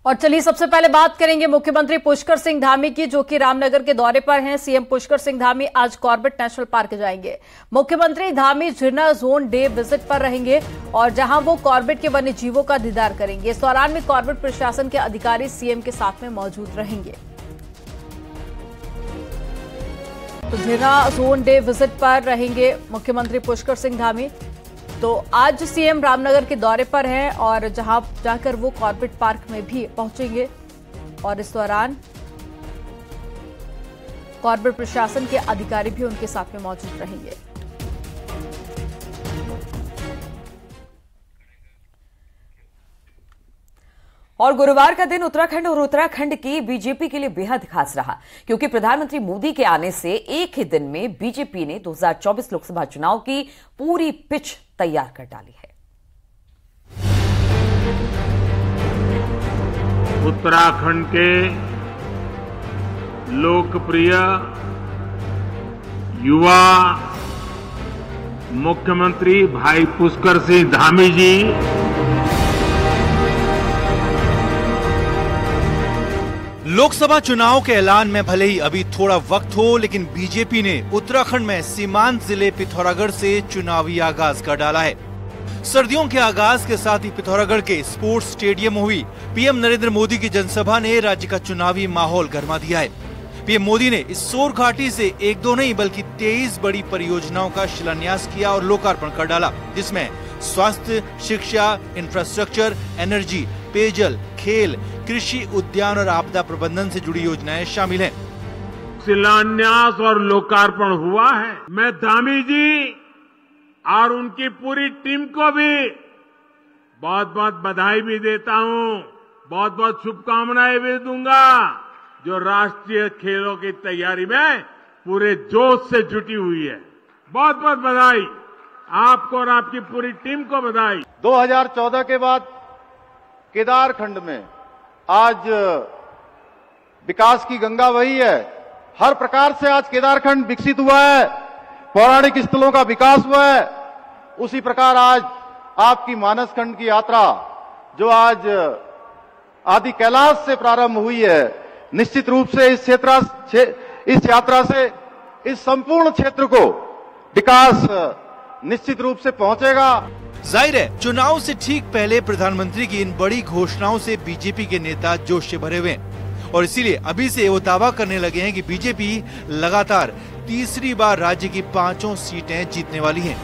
और चलिए सबसे पहले बात करेंगे मुख्यमंत्री पुष्कर सिंह धामी की, जो कि रामनगर के दौरे पर हैं। सीएम पुष्कर सिंह धामी आज कॉर्बेट नेशनल पार्क जाएंगे। मुख्यमंत्री Dhami Jhirna zone day visit पर रहेंगे और जहां वो कॉर्बेट के वन्य जीवों का दीदार करेंगे। इस दौरान में कॉर्बेट प्रशासन के अधिकारी सीएम के साथ में मौजूद रहेंगे। तो झिरना जोन डे विजिट पर रहेंगे मुख्यमंत्री पुष्कर सिंह धामी। तो आज सीएम रामनगर के दौरे पर हैं और जहां जाकर वो कॉर्बेट पार्क में भी पहुंचेंगे और इस दौरान कॉर्बेट प्रशासन के अधिकारी भी उनके साथ में मौजूद रहेंगे। और गुरुवार का दिन उत्तराखंड और उत्तराखंड की बीजेपी के लिए बेहद खास रहा, क्योंकि प्रधानमंत्री मोदी के आने से एक ही दिन में बीजेपी ने 2024 लोकसभा चुनाव की पूरी पिच तैयार कर डाली है। उत्तराखंड के लोकप्रिय युवा मुख्यमंत्री भाई पुष्कर सिंह धामी जी लोकसभा चुनाव के ऐलान में भले ही अभी थोड़ा वक्त हो, लेकिन बीजेपी ने उत्तराखंड में सीमांत जिले पिथौरागढ़ से चुनावी आगाज कर डाला है। सर्दियों के आगाज के साथ ही पिथौरागढ़ के स्पोर्ट्स स्टेडियम में हुई पीएम नरेंद्र मोदी की जनसभा ने राज्य का चुनावी माहौल गरमा दिया है। पीएम मोदी ने इस सोर घाटी से एक दो नहीं बल्कि 23 बड़ी परियोजनाओं का शिलान्यास किया और लोकार्पण कर डाला, जिसमें स्वास्थ्य, शिक्षा, इंफ्रास्ट्रक्चर, एनर्जी, पेयजल, खेल, कृषि, उद्यान और आपदा प्रबंधन से जुड़ी योजनाएं शामिल हैं। शिलान्यास और लोकार्पण हुआ है। मैं धामी जी और उनकी पूरी टीम को भी बहुत बहुत बधाई भी देता हूं, बहुत बहुत शुभकामनाएं भी दूंगा, जो राष्ट्रीय खेलों की तैयारी में पूरे जोश से जुटी हुई है। बहुत बहुत बधाई आपको और आपकी पूरी टीम को बधाई। 2014 के बाद केदारखंड में आज विकास की गंगा वही है। हर प्रकार से आज केदारखंड विकसित हुआ है, पौराणिक स्थलों का विकास हुआ है। उसी प्रकार आज आपकी मानस खंड की यात्रा जो आज आदि कैलाश से प्रारंभ हुई है, निश्चित रूप से इस यात्रा से इस संपूर्ण क्षेत्र को विकास निश्चित रूप से पहुंचेगा। जाहिर है, चुनाव से ठीक पहले प्रधानमंत्री की इन बड़ी घोषणाओं से बीजेपी के नेता जोश से भरे हुए हैं और इसीलिए अभी से वो दावा करने लगे हैं कि बीजेपी लगातार तीसरी बार राज्य की 5 सीटें जीतने वाली है।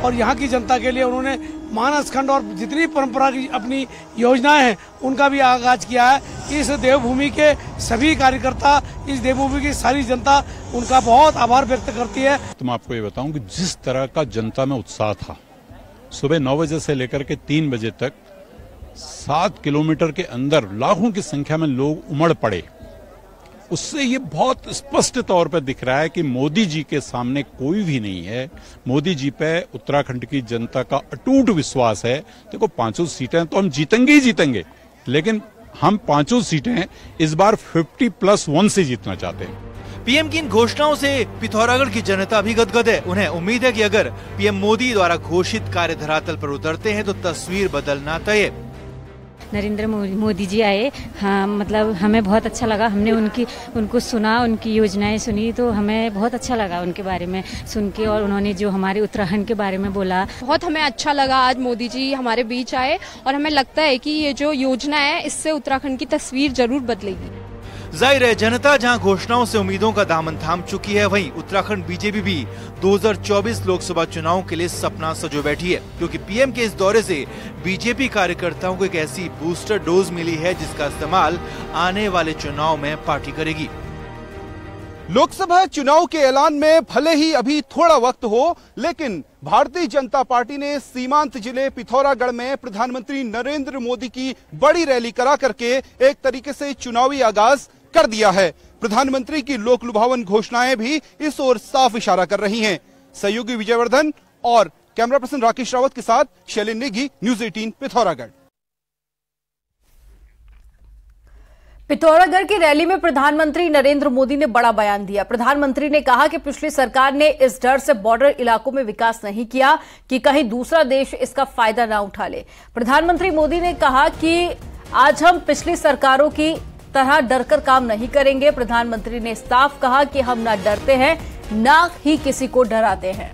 और यहाँ की जनता के लिए उन्होंने मानस खंड और जितनी परंपरा की अपनी योजनाएं हैं उनका भी आगाज किया है। इस देवभूमि के सभी कार्यकर्ता, इस देवभूमि की सारी जनता उनका बहुत आभार व्यक्त करती है। तो मैं आपको ये बताऊं कि जिस तरह का जनता में उत्साह था, सुबह 9 बजे से लेकर के 3 बजे तक 7 किलोमीटर के अंदर लाखों की संख्या में लोग उमड़ पड़े, उससे ये बहुत स्पष्ट तौर पर दिख रहा है कि मोदी जी के सामने कोई भी नहीं है। मोदी जी पे उत्तराखंड की जनता का अटूट विश्वास है। देखो 5 सीटें तो हम जीतेंगे ही जीतेंगे, लेकिन हम 5 सीटें इस बार 50+1 से जीतना चाहते हैं। पीएम की इन घोषणाओं से पिथौरागढ़ की जनता भी गदगद है। उन्हें उम्मीद है कि अगर पीएम मोदी द्वारा घोषित कार्य धरातल पर उतरते हैं तो तस्वीर बदलना तय है। नरेंद्र मोदी जी आए, हाँ, मतलब हमें बहुत अच्छा लगा। हमने उनको सुना, उनकी योजनाएं सुनी, तो हमें बहुत अच्छा लगा उनके बारे में सुन के। और उन्होंने जो हमारे उत्तराखंड के बारे में बोला, बहुत हमें अच्छा लगा। आज मोदी जी हमारे बीच आए और हमें लगता है कि ये जो योजना है इससे उत्तराखंड की तस्वीर जरूर बदलेगी। जाहिर है, जनता जहां घोषणाओं से उम्मीदों का दामन थाम चुकी है, वहीं उत्तराखंड बीजेपी भी 2024 लोकसभा चुनाव के लिए सपना सजो बैठी है, क्योंकि पीएम के इस दौरे से बीजेपी कार्यकर्ताओं को एक ऐसी बूस्टर डोज मिली है जिसका इस्तेमाल आने वाले चुनाव में पार्टी करेगी। लोकसभा चुनाव के ऐलान में भले ही अभी थोड़ा वक्त हो, लेकिन भारतीय जनता पार्टी ने सीमांत जिले पिथौरागढ़ में प्रधानमंत्री नरेंद्र मोदी की बड़ी रैली करा करके एक तरीके से चुनावी आगाज कर दिया है। प्रधानमंत्री की लोक लुभावन घोषणाएं भी इस ओर साफ इशारा कर रही हैं। सहयोगी विजयवर्धन और कैमरा पर्सन राकेश रावत के साथ शैलेंद्र नेगी, न्यूज़ 18 पिथौरागढ़। पिथौरागढ़ की रैली में प्रधानमंत्री नरेंद्र मोदी ने बड़ा बयान दिया। प्रधानमंत्री ने कहा कि पिछली सरकार ने इस डर से बॉर्डर इलाकों में विकास नहीं किया कि कहीं दूसरा देश इसका फायदा ना उठा ले। प्रधानमंत्री मोदी ने कहा कि आज हम पिछली सरकारों की तरह डरकर काम नहीं करेंगे। प्रधानमंत्री ने साफ कहा कि हम ना डरते हैं, ना ही किसी को डराते हैं।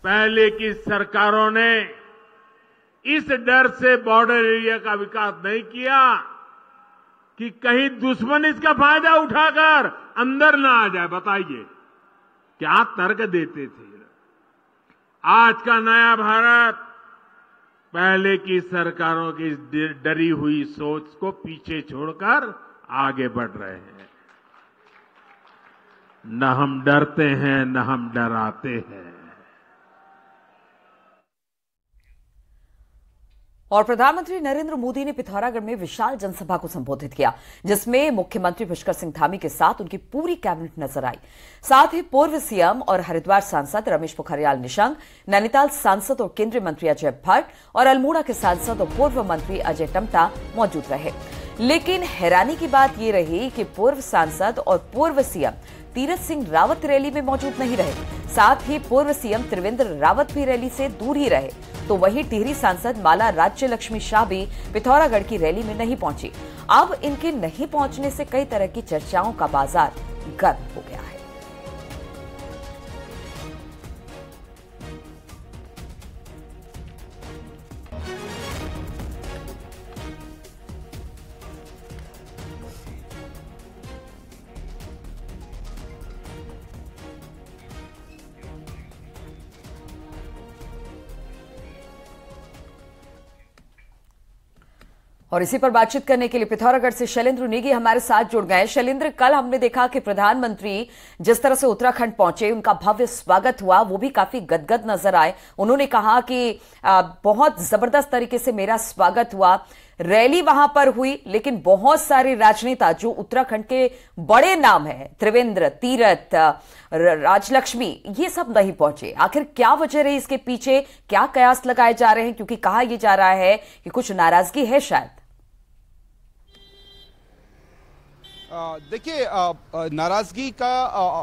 पहले की सरकारों ने इस डर से बॉर्डर एरिया का विकास नहीं किया कि कहीं दुश्मन इसका फायदा उठाकर अंदर ना आ जाए। बताइए क्या तर्क देते थे। आज का नया भारत पहले की सरकारों की डरी हुई सोच को पीछे छोड़कर आगे बढ़ रहे हैं। न हम डरते हैं, न हम डराते हैं। और प्रधानमंत्री नरेंद्र मोदी ने पिथौरागढ़ में विशाल जनसभा को संबोधित किया, जिसमें मुख्यमंत्री पुष्कर सिंह धामी के साथ उनकी पूरी कैबिनेट नजर आई। साथ ही पूर्व सीएम और हरिद्वार सांसद रमेश पोखरियाल निशंक, नैनीताल सांसद और केंद्रीय मंत्री अजय भट्ट और अल्मोड़ा के सांसद और पूर्व मंत्री अजय टम्टा मौजूद रहे। लेकिन हैरानी की बात यह रही कि पूर्व सांसद और पूर्व सीएम तीरथ सिंह रावत रैली में मौजूद नहीं रहे। साथ ही पूर्व सीएम त्रिवेंद्र रावत भी रैली से दूर ही रहे। तो वहीं टिहरी सांसद माला राज्य लक्ष्मी शाह भी पिथौरागढ़ की रैली में नहीं पहुंची। अब इनके नहीं पहुंचने से कई तरह की चर्चाओं का बाजार गर्म हो गया है। और इसी पर बातचीत करने के लिए पिथौरागढ़ से शैलेंद्र नेगी हमारे साथ जुड़ गए। शैलेंद्र, कल हमने देखा कि प्रधानमंत्री जिस तरह से उत्तराखंड पहुंचे, उनका भव्य स्वागत हुआ, वो भी काफी गदगद नजर आए। उन्होंने कहा कि बहुत जबरदस्त तरीके से मेरा स्वागत हुआ। रैली वहां पर हुई, लेकिन बहुत सारे राजनेता जो उत्तराखंड के बड़े नाम हैं, त्रिवेंद्र, तीरथ, राजलक्ष्मी, ये सब नहीं पहुंचे। आखिर क्या वजह रही इसके पीछे? क्या कयास लगाए जा रहे हैं? क्योंकि कहा यह जा रहा है कि कुछ नाराजगी है शायद। देखिए, नाराजगी का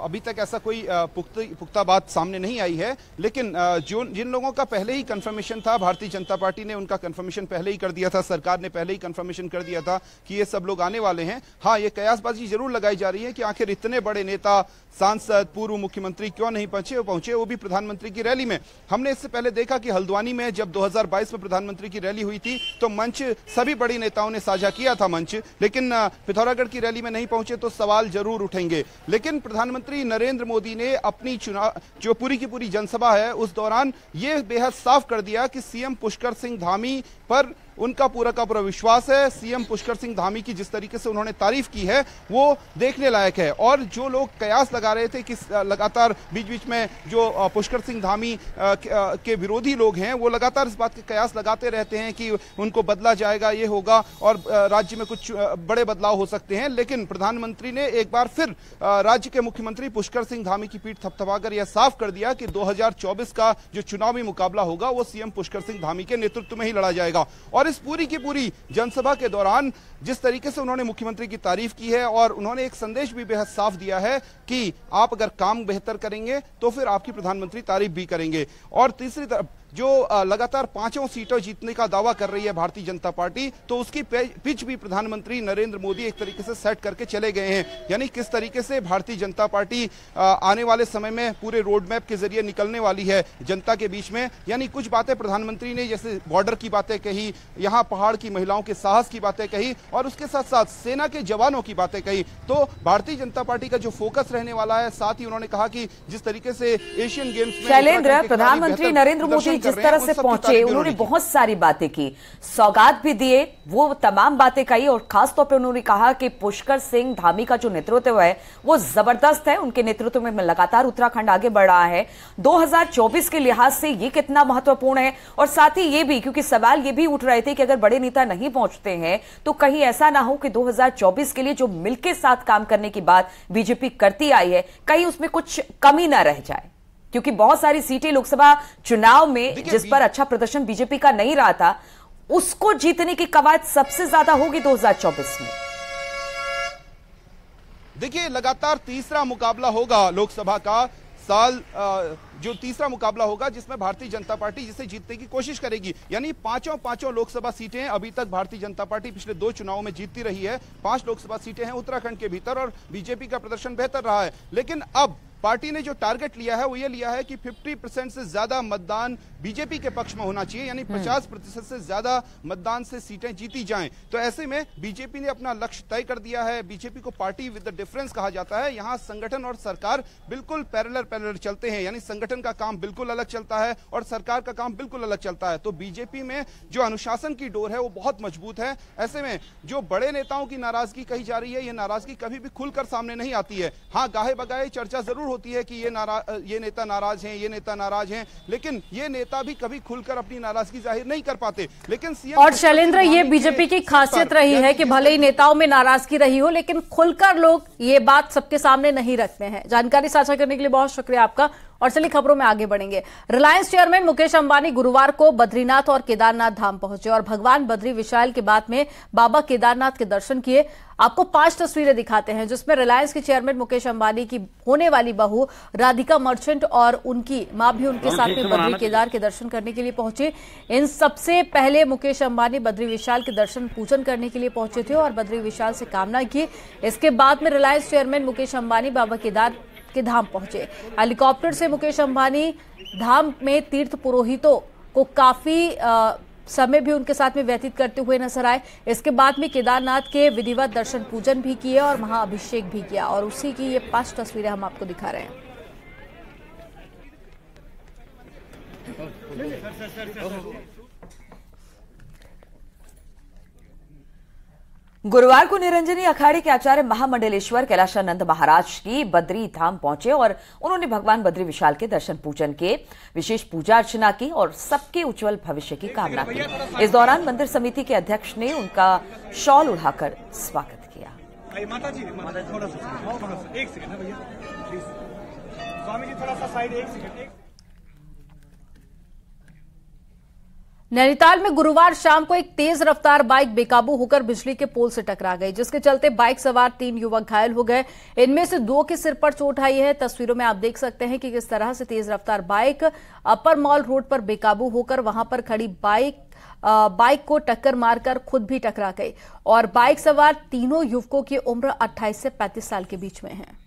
अभी तक ऐसा कोई पुख्ता बात सामने नहीं आई है, लेकिन जिन लोगों का पहले ही कंफर्मेशन था, भारतीय जनता पार्टी ने उनका कंफर्मेशन पहले ही कर दिया था, सरकार ने पहले ही कंफर्मेशन कर दिया था कि ये सब लोग आने वाले हैं। हाँ, ये कयासबाजी जरूर लगाई जा रही है कि आखिर इतने बड़े नेता, सांसद, पूर्व मुख्यमंत्री क्यों नहीं पहुंचे, वो भी प्रधानमंत्री की रैली में। हमने इससे पहले देखा कि हल्द्वानी में जब 2022 में प्रधानमंत्री की रैली हुई थी तो मंच सभी बड़ी नेताओं ने साझा किया था मंच, लेकिन पिथौरागढ़ की रैली में नहीं पहुंचे तो सवाल जरूर उठेंगे। लेकिन प्रधानमंत्री नरेंद्र मोदी ने अपनी जो पूरी की पूरी जनसभा है उस दौरान यह बेहद साफ कर दिया कि सीएम पुष्कर सिंह धामी पर उनका पूरा का पूरा विश्वास है। सीएम पुष्कर सिंह धामी की जिस तरीके से उन्होंने तारीफ की है वो देखने लायक है। और जो लोग कयास लगा रहे थे कि लगातार बीच बीच में जो पुष्कर सिंह धामी के विरोधी लोग हैं वो लगातार इस बात के कयास लगाते रहते हैं कि उनको बदला जाएगा, ये होगा और राज्य में कुछ बड़े बदलाव हो सकते हैं। लेकिन प्रधानमंत्री ने एक बार फिर राज्य के मुख्यमंत्री पुष्कर सिंह धामी की पीठ थपथपाकर यह साफ कर दिया कि 2024 का जो चुनावी मुकाबला होगा वो सीएम पुष्कर सिंह धामी के नेतृत्व में ही लड़ा जाएगा। और इस पूरी की पूरी जनसभा के दौरान जिस तरीके से उन्होंने मुख्यमंत्री की तारीफ की है और उन्होंने एक संदेश भी बेहद साफ दिया है कि आप अगर काम बेहतर करेंगे तो फिर आपकी प्रधानमंत्री तारीफ भी करेंगे। और तीसरी तरफ जो लगातार 5 सीटों जीतने का दावा कर रही है भारतीय जनता पार्टी, तो उसकी पिच भी प्रधानमंत्री नरेंद्र मोदी एक तरीके से सेट करके चले गए हैं। यानी किस तरीके से भारतीय जनता पार्टी आने वाले समय में पूरे रोड मैप के जरिए निकलने वाली है जनता के बीच में। यानी कुछ बातें प्रधानमंत्री ने जैसे बॉर्डर की बातें कही, यहाँ पहाड़ की महिलाओं के साहस की बातें कही और उसके साथ साथ सेना के जवानों की बातें कही। तो भारतीय जनता पार्टी का जो फोकस रहने वाला है, साथ ही उन्होंने कहा कि जिस तरीके से एशियन गेम्स में शैलेंद्र, प्रधानमंत्री नरेंद्र मोदी जिस तरह से पहुंचे, उन्होंने बहुत सारी बातें की, सौगात भी दिए, वो तमाम बातें कही और खासतौर पर उन्होंने कहा कि पुष्कर सिंह धामी का जो नेतृत्व है वो जबरदस्त है। उनके नेतृत्व में लगातार उत्तराखंड आगे बढ़ रहा है। 2024 के लिहाज से ये कितना महत्वपूर्ण है। और साथ ही ये भी, क्योंकि सवाल ये भी उठ रहे थे कि अगर बड़े नेता नहीं पहुंचते हैं तो कहीं ऐसा ना हो कि 2024 के लिए जो मिलके साथ काम करने की बात बीजेपी करती आई है, कहीं उसमें कुछ कमी ना रह जाए। क्योंकि बहुत सारी सीटें लोकसभा चुनाव में जिस पर अच्छा प्रदर्शन बीजेपी का नहीं रहा था, उसको जीतने की कवायद सबसे ज्यादा होगी 2024 में। देखिए, लगातार तीसरा मुकाबला होगा लोकसभा का, जो तीसरा मुकाबला होगा जिसमें भारतीय जनता पार्टी जिसे जीतने की कोशिश करेगी। यानी पांचों लोकसभा सीटें अभी तक भारतीय जनता पार्टी पिछले 2 चुनावों में जीतती रही है। 5 लोकसभा सीटें हैं उत्तराखंड के भीतर और बीजेपी का प्रदर्शन बेहतर रहा है। लेकिन अब पार्टी ने जो टारगेट लिया है वो ये लिया है कि 50% से ज्यादा मतदान बीजेपी के पक्ष में होना चाहिए, यानी 50% से ज्यादा मतदान से सीटें जीती जाएं। तो ऐसे में बीजेपी ने अपना लक्ष्य तय कर दिया है। बीजेपी को पार्टी विद द डिफरेंस कहा जाता है। यहां संगठन और सरकार बिल्कुल पैरेलल चलते हैं, यानी संगठन का काम बिल्कुल अलग चलता है और सरकार का काम बिल्कुल अलग चलता है। तो बीजेपी में जो अनुशासन की डोर है वो बहुत मजबूत है। ऐसे में जो बड़े नेताओं की नाराजगी कही जा रही है, ये नाराजगी कभी भी खुलकर सामने नहीं आती है। हाँ, गाहे बगाहे चर्चा जरूर होती है कि ये नेता नाराज हैं, ये नेता नाराज हैं, लेकिन ये नेता भी कभी खुलकर अपनी नाराजगी जाहिर नहीं कर पाते। लेकिन और शैलेंद्र, ये बीजेपी की खासियत रही है कि भले ही नेताओं में नाराजगी रही हो, लेकिन खुलकर लोग ये बात सबके सामने नहीं रखते हैं। जानकारी साझा करने के लिए बहुत शुक्रिया आपका। और चलिए खबरों में आगे बढ़ेंगे। रिलायंस चेयरमैन मुकेश अंबानी गुरुवार को बद्रीनाथ और केदारनाथ धाम पहुंचे और भगवान बद्री विशाल के बाद में बाबा केदारनाथ के दर्शन किए। आपको 5 तस्वीरें दिखाते हैं जिसमें रिलायंस के चेयरमैन मुकेश अंबानी की होने वाली बहू राधिका मर्चेंट और उनकी मां भी उनके साथ में बद्री केदार के दर्शन करने के लिए पहुंचे। इन सबसे पहले मुकेश अंबानी बद्री विशाल के दर्शन पूजन करने के लिए पहुंचे थे और बद्री विशाल से कामना की। इसके बाद में रिलायंस चेयरमैन मुकेश अंबानी बाबा केदार के धाम पहुंचे। हेलीकॉप्टर से मुकेश अंबानी धाम में तीर्थ पुरोहितों को काफी समय भी उनके साथ में व्यतीत करते हुए नजर आए। इसके बाद में केदारनाथ के विधिवत दर्शन पूजन भी किए और महाअभिषेक भी किया और उसी की ये 5 तस्वीरें हम आपको दिखा रहे हैं। गुरुवार को निरंजनी अखाड़े के आचार्य महामंडलेश्वर कैलाशानंद महाराज की बद्री धाम पहुंचे और उन्होंने भगवान बद्री विशाल के दर्शन पूजन के विशेष पूजा अर्चना की और सबके उज्जवल भविष्य की कामना की। इस दौरान मंदिर समिति के अध्यक्ष ने उनका शॉल उड़ाकर स्वागत किया। नैनीताल में गुरुवार शाम को एक तेज रफ्तार बाइक बेकाबू होकर बिजली के पोल से टकरा गई, जिसके चलते बाइक सवार 3 युवक घायल हो गए। इनमें से 2 के सिर पर चोट आई है। तस्वीरों में आप देख सकते हैं कि किस तरह से तेज रफ्तार बाइक अपर मॉल रोड पर बेकाबू होकर वहां पर खड़ी बाइक को टक्कर मारकर खुद भी टकरा गई और बाइक सवार तीनों युवकों की उम्र 28 से 35 साल के बीच में है।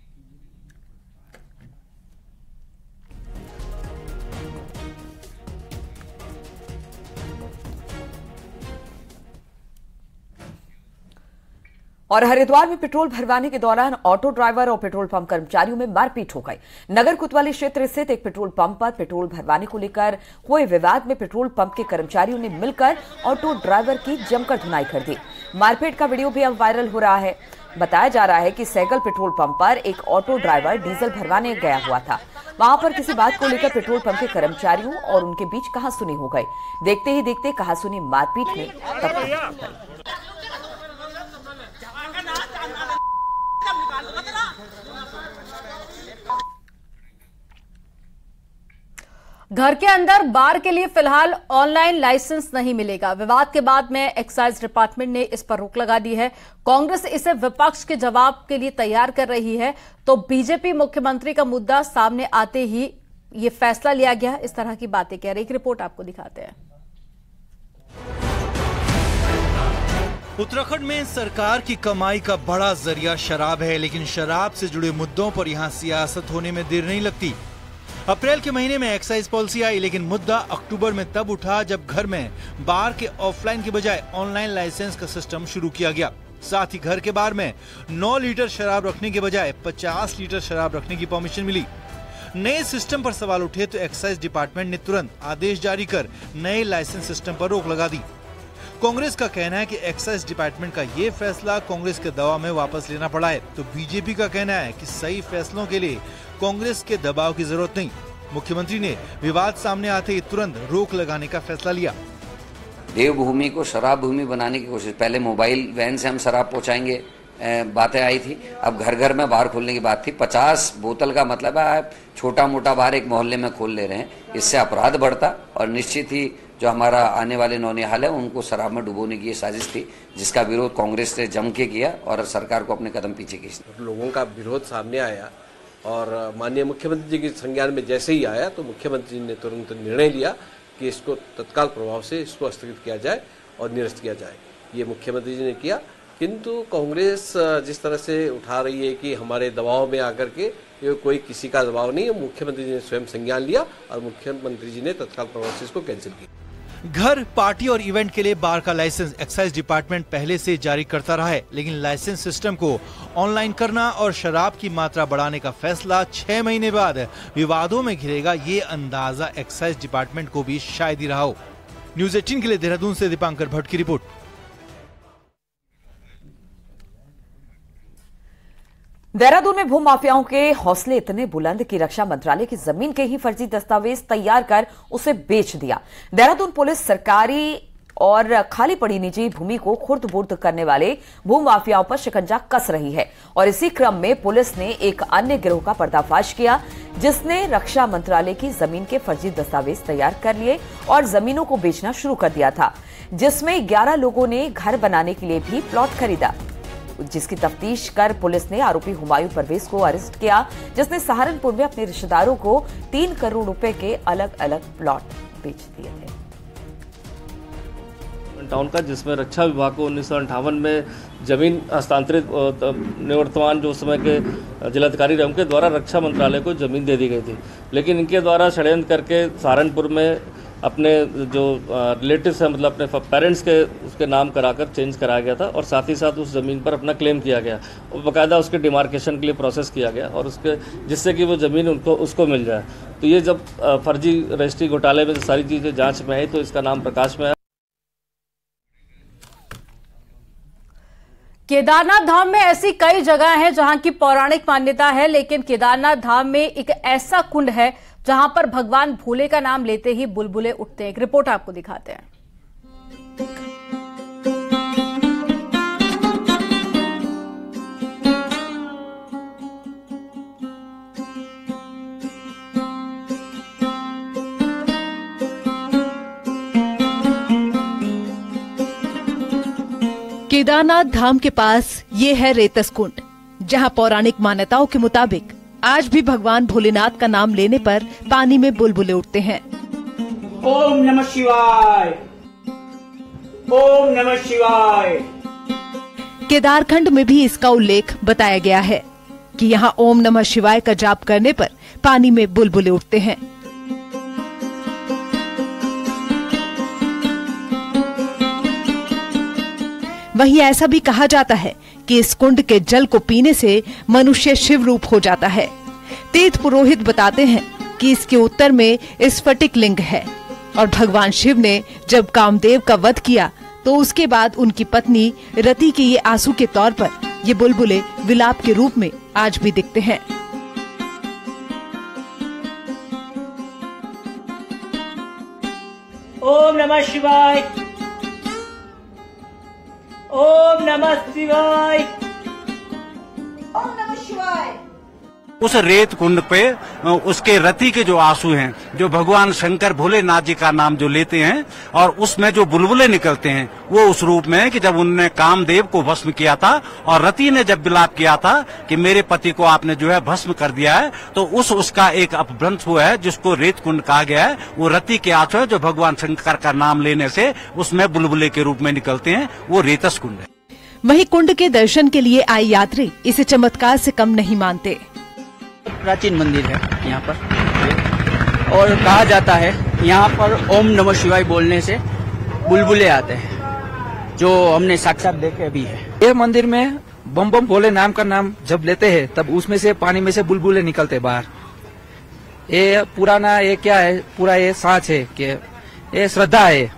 और हरिद्वार में पेट्रोल भरवाने के दौरान ऑटो ड्राइवर और पेट्रोल पंप कर्मचारियों में मारपीट हो गई। नगर कोतवाली क्षेत्र स्थित एक पेट्रोल पंप पर पेट्रोल भरवाने को लेकर हुए विवाद में पेट्रोल पंप के कर्मचारियों ने मिलकर ऑटो ड्राइवर की जमकर धुनाई कर दी। मारपीट का वीडियो भी अब वायरल हो रहा है। बताया जा रहा है कि सैकल पेट्रोल पंप पर एक ऑटो ड्राइवर डीजल भरवाने गया हुआ था। वहां पर किसी बात को लेकर पेट्रोल पंप के कर्मचारियों और उनके बीच कहासुनी हो गई। देखते ही देखते कहासुनी मारपीट में तब्दील हो गई। घर के अंदर बार के लिए फिलहाल ऑनलाइन लाइसेंस नहीं मिलेगा। विवाद के बाद में एक्साइज डिपार्टमेंट ने इस पर रोक लगा दी है। कांग्रेस इसे विपक्ष के जवाब के लिए तैयार कर रही है, तो बीजेपी मुख्यमंत्री का मुद्दा सामने आते ही ये फैसला लिया गया। इस तरह की बातें कह रही। एक रिपोर्ट आपको दिखाते हैं। उत्तराखंड में सरकार की कमाई का बड़ा जरिया शराब है, लेकिन शराब से जुड़े मुद्दों पर यहां सियासत होने में देर नहीं लगती। अप्रैल के महीने में एक्साइज पॉलिसी आई, लेकिन मुद्दा अक्टूबर में तब उठा जब घर में बार के ऑफलाइन के बजाय ऑनलाइन लाइसेंस का सिस्टम शुरू किया गया। साथ ही घर के बार में 9 लीटर शराब रखने के बजाय 50 लीटर शराब रखने की परमिशन मिली। नए सिस्टम पर सवाल उठे तो एक्साइज डिपार्टमेंट ने तुरंत आदेश जारी कर नए लाइसेंस सिस्टम पर रोक लगा दी। कांग्रेस का कहना है कि एक्साइज डिपार्टमेंट का ये फैसला कांग्रेस के दबाव में वापस लेना पड़ा है, तो बीजेपी का कहना है कि सही फैसलों के लिए कांग्रेस के दबाव की जरूरत नहीं। मुख्यमंत्री ने विवाद सामने आते ही तुरंत रोक लगाने का फैसला लिया। देवभूमि को शराब भूमि बनाने की कोशिश, पहले मोबाइल वैन से हम शराब पहुंचाएंगे बातें आई थी, अब घर घर में बार खोलने की बात थी। 50 बोतल का मतलब है आप छोटा मोटा बार एक मोहल्ले में खोल ले रहे हैं। इससे अपराध बढ़ता और निश्चित ही जो हमारा आने वाले नौनिहाल है उनको शराब में डुबोने की ये साजिश थी, जिसका विरोध कांग्रेस ने जम के किया और सरकार को अपने कदम पीछे खींचना। लोगों का विरोध सामने आया और माननीय मुख्यमंत्री जी के संज्ञान में जैसे ही आया तो मुख्यमंत्री जी ने तुरंत निर्णय लिया कि इसको तत्काल प्रभाव से इसको स्थगित किया जाए और निरस्त किया जाए। ये मुख्यमंत्री जी ने किया, किंतु कांग्रेस जिस तरह से उठा रही है कि हमारे दबाव में आकर के, ये कोई किसी का दबाव नहीं है, मुख्यमंत्री जी ने स्वयं संज्ञान लिया और मुख्यमंत्री जी ने तत्काल प्रभाव से इसको कैंसिल किया। घर, पार्टी और इवेंट के लिए बार का लाइसेंस एक्साइज डिपार्टमेंट पहले से जारी करता रहा है, लेकिन लाइसेंस सिस्टम को ऑनलाइन करना और शराब की मात्रा बढ़ाने का फैसला 6 महीने बाद विवादों में घिरेगा, ये अंदाजा एक्साइज डिपार्टमेंट को भी शायद ही रहा हो। न्यूज़ 18 के लिए देहरादून से दीपांकर भट्ट की रिपोर्ट। देहरादून में भूमाफियाओं के हौसले इतने बुलंद कि रक्षा मंत्रालय की जमीन के ही फर्जी दस्तावेज तैयार कर उसे बेच दिया। देहरादून पुलिस सरकारी और खाली पड़ी निजी भूमि को खुर्द-बुर्द करने वाले भूमाफियाओं पर शिकंजा कस रही है और इसी क्रम में पुलिस ने एक अन्य गिरोह का पर्दाफाश किया, जिसने रक्षा मंत्रालय की जमीन के फर्जी दस्तावेज तैयार कर लिए और जमीनों को बेचना शुरू कर दिया था, जिसमें 11 लोगों ने घर बनाने के लिए भी प्लॉट खरीदा, जिसकी तफ्तीश कर पुलिस ने आरोपी हुमायूं परवेज को अरेस्ट किया, जिसने सहारनपुर में अपने रिश्तेदारों को 3 करोड़ रुपए के अलग अलग प्लॉट बेच दिए थे। टाउन का, जिसमें रक्षा विभाग को 1958 में जमीन हस्तांतरित निवर्तमान जो उस समय के जिलाधिकारी रहे उनके द्वारा रक्षा मंत्रालय को जमीन दे दी गई थी, लेकिन इनके द्वारा षड्यंत्र करके सहारनपुर में अपने जो रिलेटिव्स हैं, मतलब अपने पेरेंट्स के उसके नाम कराकर चेंज कराया गया था और साथ ही साथ उस ज़मीन पर अपना क्लेम किया गया और बाकायदा उसके डिमार्केशन के लिए प्रोसेस किया गया और उसके जिससे कि वो ज़मीन उसको मिल जाए। तो ये जब फर्जी रजिस्ट्री घोटाले में सारी चीज़ें जांच में आई तो इसका नाम प्रकाश में आया। केदारनाथ धाम में ऐसी कई जगह हैं जहां की पौराणिक मान्यता है, लेकिन केदारनाथ धाम में एक ऐसा कुंड है जहां पर भगवान भोले का नाम लेते ही बुलबुले उठते हैं। एक रिपोर्ट आपको दिखाते हैं। केदारनाथ धाम के पास ये है रेतस कुंड, जहां पौराणिक मान्यताओं के मुताबिक आज भी भगवान भोलेनाथ का नाम लेने पर पानी में बुलबुले उठते हैं। ओम नमः शिवाय, ओम नमः शिवाय। केदारखंड में भी इसका उल्लेख बताया गया है कि यहाँ ओम नमः शिवाय का जाप करने पर पानी में बुलबुले उठते हैं। वहीं ऐसा भी कहा जाता है कि इस कुंड के जल को पीने से मनुष्य शिव रूप हो जाता है। तीर्थ पुरोहित बताते हैं कि इसके उत्तर में स्फटिक लिंग है और भगवान शिव ने जब कामदेव का वध किया तो उसके बाद उनकी पत्नी रति के ये आंसू के तौर पर ये बुलबुले विलाप के रूप में आज भी दिखते हैं। ओम नमः शिवाय, ओम नमः शिवाय, ओम नमः शिवाय। उस रेत कुंड पे उसके रति के जो आंसू हैं, जो भगवान शंकर भोलेनाथ जी का नाम जो लेते हैं, और उसमें जो बुलबुले निकलते हैं वो उस रूप में है कि जब उन्होंने कामदेव को भस्म किया था और रति ने जब विलाप किया था कि मेरे पति को आपने जो है भस्म कर दिया है, तो उसका एक अपभ्रंश हुआ है जिसको रेत कुंड कहा गया है। वो रति के आंसू है जो भगवान शंकर का नाम लेने से उसमें बुलबुले के रूप में निकलते हैं, वो रेतस कुंड है। वहीं कुंड के दर्शन के लिए आए यात्री इसे चमत्कार से कम नहीं मानते। प्राचीन मंदिर है यहाँ पर और कहा जाता है यहाँ पर ओम नमः शिवाय बोलने से बुलबुले आते हैं, जो हमने साक्षात देखे भी है। ये मंदिर में बम बम भोले नाम का नाम जब लेते हैं तब उसमें से पानी में से बुलबुले निकलते बाहर। ये पुराना ये क्या है, पूरा ये साँच है कि ये श्रद्धा है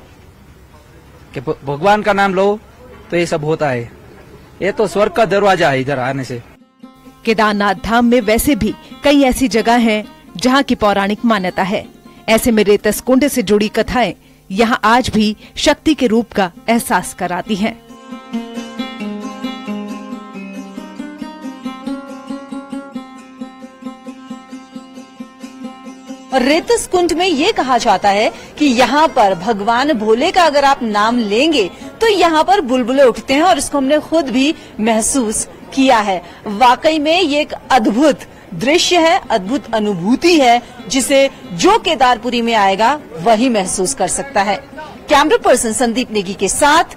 कि भगवान का नाम लो तो ये सब होता है। ये तो स्वर्ग का दरवाजा है इधर आने से। केदारनाथ धाम में वैसे भी कई ऐसी जगह हैं जहां की पौराणिक मान्यता है। ऐसे में रेतस कुंड से जुड़ी कथाएं यहां आज भी शक्ति के रूप का एहसास कराती हैं। और रेतस कुंड में ये कहा जाता है कि यहाँ पर भगवान भोले का अगर आप नाम लेंगे तो यहाँ पर बुलबुले उठते हैं और इसको हमने खुद भी महसूस किया है। वाकई में ये एक अद्भुत दृश्य है, अद्भुत अनुभूति है, जिसे जो केदारपुरी में आएगा वही महसूस कर सकता है। कैमरा पर्सन संदीप नेगी के साथ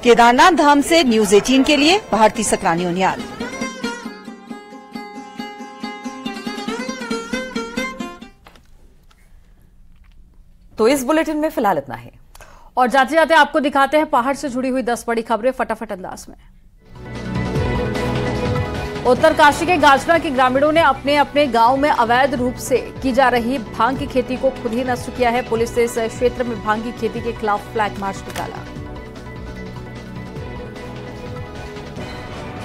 केदारनाथ धाम से न्यूज़ 18 के लिए भारती सकरानी उनियाल। तो इस बुलेटिन में फिलहाल इतना ही और जाते जाते आपको दिखाते हैं पहाड़ से जुड़ी हुई 10 बड़ी खबरें फटाफट अंदाज में। उत्तरकाशी के गाजना के ग्रामीणों ने अपने अपने गांव में अवैध रूप से की जा रही भांग की खेती को खुद ही नष्ट किया है। पुलिस ने इस क्षेत्र में भांग की खेती के खिलाफ फ्लैग मार्च निकाला।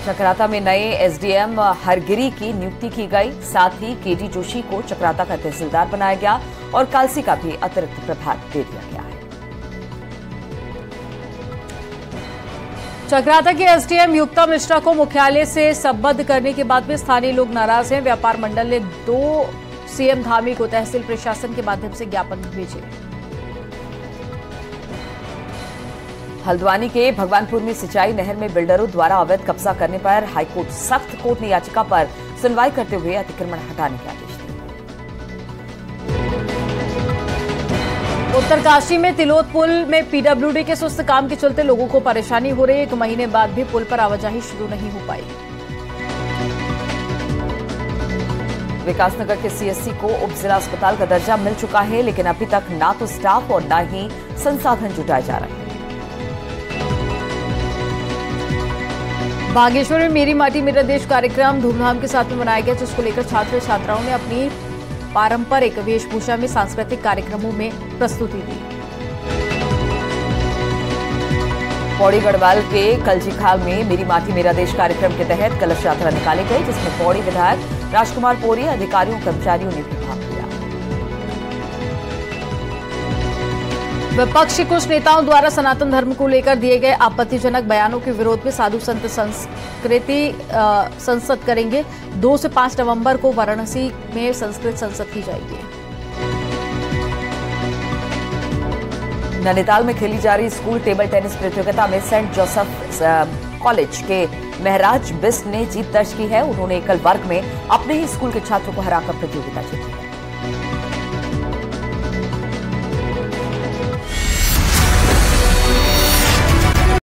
चक्राता में नए एसडीएम हरगिरी की नियुक्ति की गई, साथ ही केडी जोशी को चक्राता का तहसीलदार बनाया गया और कालसी का भी अतिरिक्त प्रभार दे दिया गया है। चक्राता के एसडीएम युक्ता मिश्रा को मुख्यालय से संबद्ध करने के बाद भी स्थानीय लोग नाराज हैं। व्यापार मंडल ने 2 सीएम धामी को तहसील प्रशासन के माध्यम से ज्ञापन भेजे। हल्द्वानी के भगवानपुर में सिंचाई नहर में बिल्डरों द्वारा अवैध कब्जा करने पर हाईकोर्ट सख्त कोर्ट ने याचिका पर सुनवाई करते हुए अतिक्रमण हटाने के आदेश दिए। उत्तरकाशी में तिलोत पुल में पीडब्ल्यूडी के सुस्त काम के चलते लोगों को परेशानी हो रही है। 1 महीने बाद भी पुल पर आवाजाही शुरू नहीं हो पाई। विकासनगर के सीएससी को उप जिला अस्पताल का दर्जा मिल चुका है, लेकिन अभी तक ना तो स्टाफ और न ही संसाधन जुटाए जा रहे हैं। बागेश्वर में मेरी माटी मेरा देश कार्यक्रम धूमधाम के साथ में मनाया गया, जिसको लेकर छात्र छात्राओं ने अपनी पारंपरिक वेशभूषा में सांस्कृतिक कार्यक्रमों में प्रस्तुति दी। पौड़ी गढ़वाल के कलजीखाल में मेरी माटी मेरा देश कार्यक्रम के तहत कलश यात्रा निकाली गई, जिसमें पौड़ी विधायक राजकुमार पौरी, अधिकारियों कर्मचारियों ने भी भाग लिया। विपक्ष के कुछ नेताओं द्वारा सनातन धर्म को लेकर दिए गए आपत्तिजनक बयानों के विरोध में साधु संत संसद करेंगे। 2 से 5 नवंबर को वाराणसी में संस्कृत संसद की जाएगी। नैनीताल में खेली जा रही स्कूल टेबल टेनिस प्रतियोगिता में सेंट जोसेफ कॉलेज के महराज बिस्ट ने जीत दर्ज की है। उन्होंने एकल वर्ग में अपने ही स्कूल के छात्रों को हराकर प्रतियोगिता जीती है।